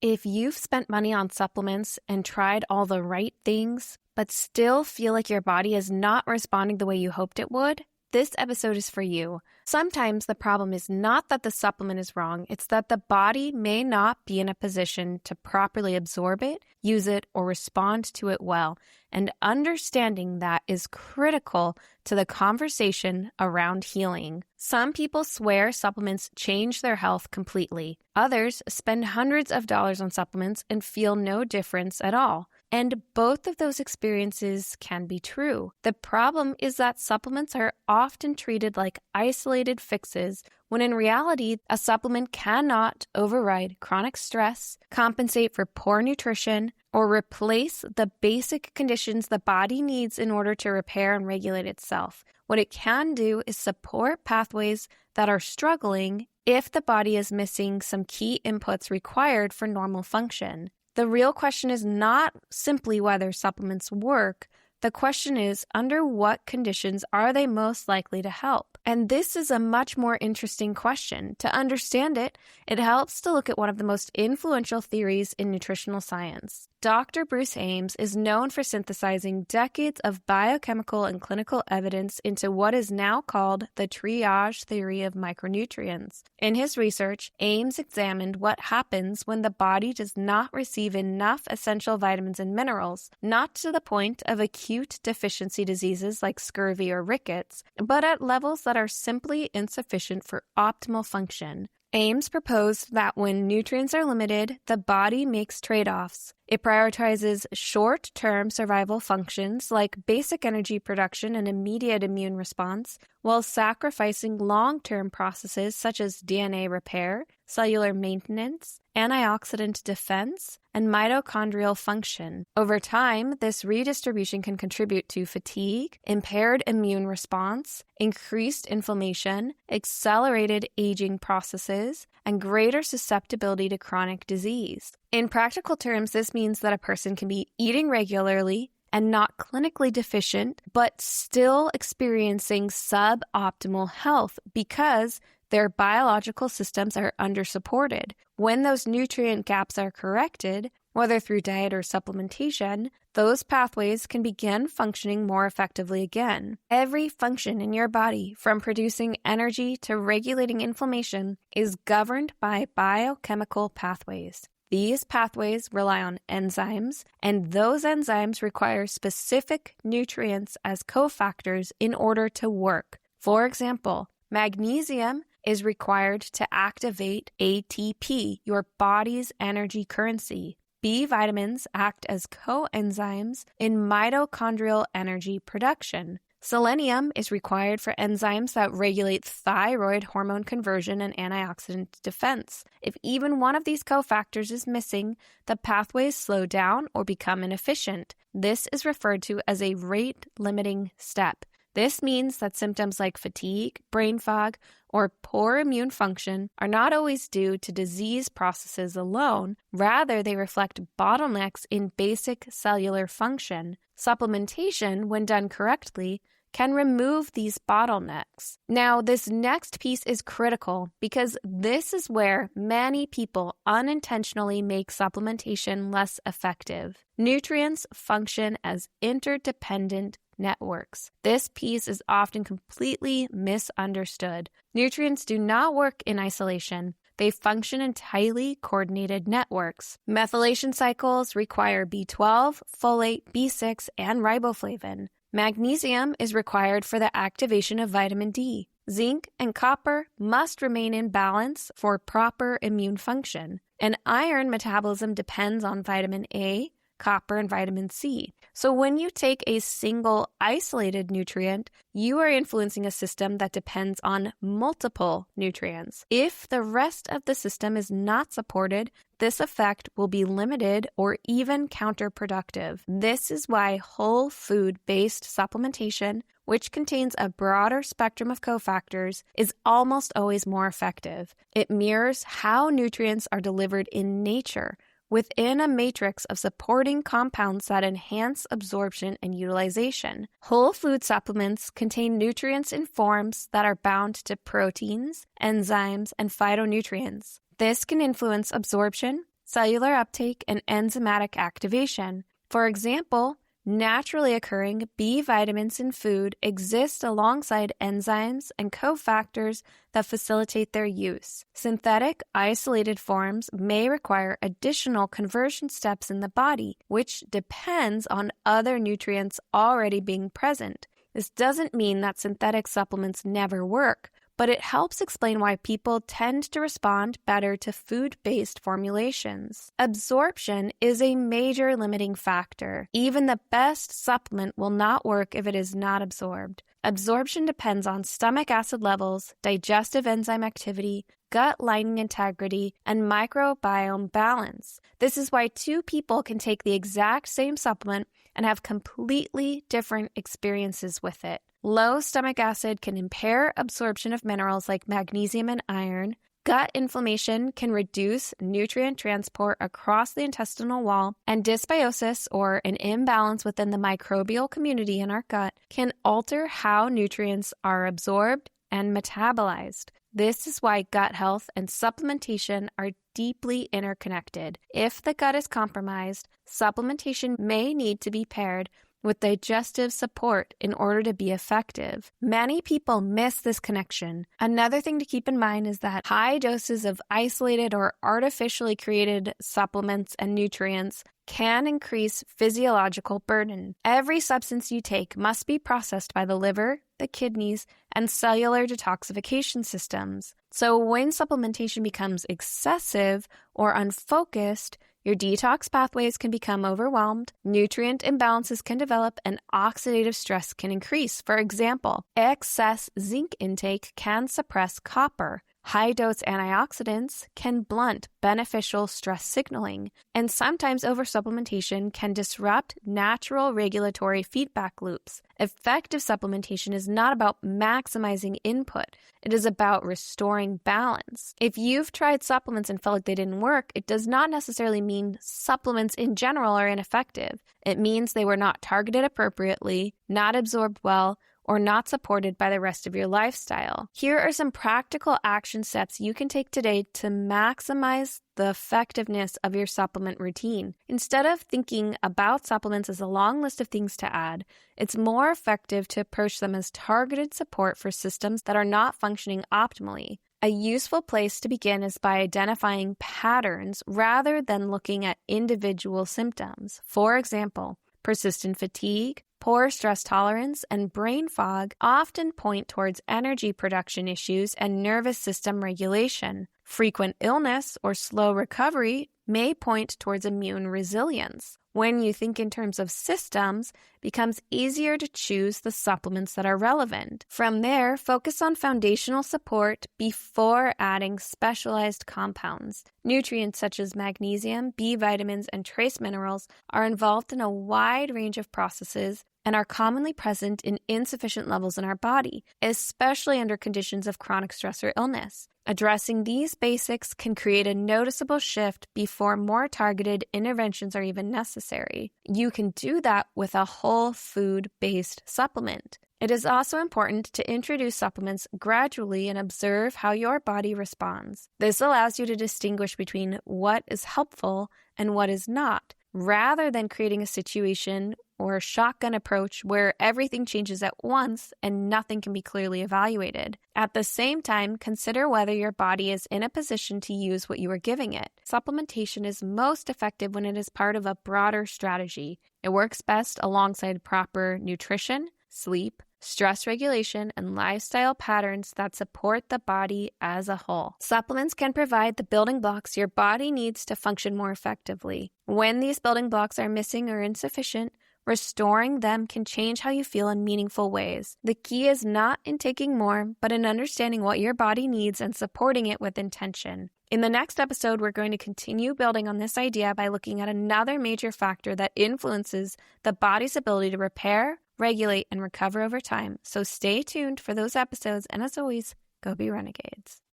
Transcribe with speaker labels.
Speaker 1: If you've spent money on supplements and tried all the right things, but still feel like your body is not responding the way you hoped it would, this episode is for you. Sometimes the problem is not that the supplement is wrong, it's that the body may not be in a position to properly absorb it, use it, or respond to it well. And understanding that is critical to the conversation around healing. Some people swear supplements change their health completely. Others spend hundreds of dollars on supplements and feel no difference at all. And both of those experiences can be true. The problem is that supplements are often treated like isolated fixes, when in reality, a supplement cannot override chronic stress, compensate for poor nutrition, or replace the basic conditions the body needs in order to repair and regulate itself. What it can do is support pathways that are struggling if the body is missing some key inputs required for normal function. The real question is not simply whether supplements work. The question is, under what conditions are they most likely to help? And this is a much more interesting question. To understand it, it helps to look at one of the most influential theories in nutritional science. Dr. Bruce Ames is known for synthesizing decades of biochemical and clinical evidence into what is now called the triage theory of micronutrients. In his research, Ames examined what happens when the body does not receive enough essential vitamins and minerals, not to the point of acute deficiency diseases like scurvy or rickets, but at levels that are simply insufficient for optimal function. Ames proposed that when nutrients are limited, the body makes trade-offs. It prioritizes short-term survival functions like basic energy production and immediate immune response, while sacrificing long-term processes such as DNA repair, cellular maintenance, antioxidant defense, and mitochondrial function. Over time, this redistribution can contribute to fatigue, impaired immune response, increased inflammation, accelerated aging processes, and greater susceptibility to chronic disease. In practical terms, this means that a person can be eating regularly and not clinically deficient, but still experiencing suboptimal health because their biological systems are undersupported. When those nutrient gaps are corrected, whether through diet or supplementation, those pathways can begin functioning more effectively again. Every function in your body, from producing energy to regulating inflammation, is governed by biochemical pathways. These pathways rely on enzymes, and those enzymes require specific nutrients as cofactors in order to work. For example, magnesium is required to activate ATP, your body's energy currency. B vitamins act as coenzymes in mitochondrial energy production. Selenium is required for enzymes that regulate thyroid hormone conversion and antioxidant defense. If even one of these cofactors is missing, the pathways slow down or become inefficient. This is referred to as a rate-limiting step. This means that symptoms like fatigue, brain fog, or poor immune function are not always due to disease processes alone. Rather, they reflect bottlenecks in basic cellular function. Supplementation, when done correctly, can remove these bottlenecks. Now, this next piece is critical because this is where many people unintentionally make supplementation less effective. Nutrients function as interdependent networks. This piece is often completely misunderstood. Nutrients do not work in isolation. They function in tightly coordinated networks. Methylation cycles require B12, folate, B6, and riboflavin. Magnesium is required for the activation of vitamin D. Zinc and copper must remain in balance for proper immune function. And iron metabolism depends on vitamin A, copper, and vitamin C. So when you take a single isolated nutrient, you are influencing a system that depends on multiple nutrients. If the rest of the system is not supported, this effect will be limited or even counterproductive. This is why whole food-based supplementation, which contains a broader spectrum of cofactors, is almost always more effective. It mirrors how nutrients are delivered in nature, within a matrix of supporting compounds that enhance absorption and utilization. Whole food supplements contain nutrients in forms that are bound to proteins, enzymes, and phytonutrients. This can influence absorption, cellular uptake, and enzymatic activation. For example, naturally occurring B vitamins in food exist alongside enzymes and cofactors that facilitate their use. Synthetic, isolated forms may require additional conversion steps in the body, which depends on other nutrients already being present. This doesn't mean that synthetic supplements never work, but it helps explain why people tend to respond better to food-based formulations. Absorption is a major limiting factor. Even the best supplement will not work if it is not absorbed. Absorption depends on stomach acid levels, digestive enzyme activity, gut lining integrity, and microbiome balance. This is why two people can take the exact same supplement and have completely different experiences with it. Low stomach acid can impair absorption of minerals like magnesium and iron. Gut inflammation can reduce nutrient transport across the intestinal wall, and dysbiosis, or an imbalance within the microbial community in our gut, can alter how nutrients are absorbed and metabolized. This is why gut health and supplementation are deeply interconnected. If the gut is compromised, supplementation may need to be paired with digestive support in order to be effective. Many people miss this connection. Another thing to keep in mind is that high doses of isolated or artificially created supplements and nutrients can increase physiological burden. Every substance you take must be processed by the liver, the kidneys, and cellular detoxification systems. So when supplementation becomes excessive or unfocused, your detox pathways can become overwhelmed, nutrient imbalances can develop, and oxidative stress can increase. For example, excess zinc intake can suppress copper. High-dose antioxidants can blunt beneficial stress signaling, and sometimes oversupplementation can disrupt natural regulatory feedback loops. Effective supplementation is not about maximizing input. It is about restoring balance. If you've tried supplements and felt like they didn't work, it does not necessarily mean supplements in general are ineffective. It means they were not targeted appropriately, not absorbed well, or not supported by the rest of your lifestyle. Here are some practical action steps you can take today to maximize the effectiveness of your supplement routine. Instead of thinking about supplements as a long list of things to add, it's more effective to approach them as targeted support for systems that are not functioning optimally. A useful place to begin is by identifying patterns rather than looking at individual symptoms. For example, persistent fatigue, poor stress tolerance, and brain fog often point towards energy production issues and nervous system regulation. Frequent illness or slow recovery may point towards immune resilience. When you think in terms of systems, it becomes easier to choose the supplements that are relevant. From there, focus on foundational support before adding specialized compounds. Nutrients such as magnesium, B vitamins, and trace minerals are involved in a wide range of processes and are commonly present in insufficient levels in our body, especially under conditions of chronic stress or illness. Addressing these basics can create a noticeable shift before more targeted interventions are even necessary. You can do that with a whole food-based supplement. It is also important to introduce supplements gradually and observe how your body responds. This allows you to distinguish between what is helpful and what is not, rather than creating a situation or a shotgun approach where everything changes at once and nothing can be clearly evaluated. At the same time, consider whether your body is in a position to use what you are giving it. Supplementation is most effective when it is part of a broader strategy. It works best alongside proper nutrition, sleep, stress regulation, and lifestyle patterns that support the body as a whole. Supplements can provide the building blocks your body needs to function more effectively. When these building blocks are missing or insufficient, restoring them can change how you feel in meaningful ways. The key is not in taking more, but in understanding what your body needs and supporting it with intention. In the next episode, we're going to continue building on this idea by looking at another major factor that influences the body's ability to repair, regulate, and recover over time. So stay tuned for those episodes, and as always, go be renegades.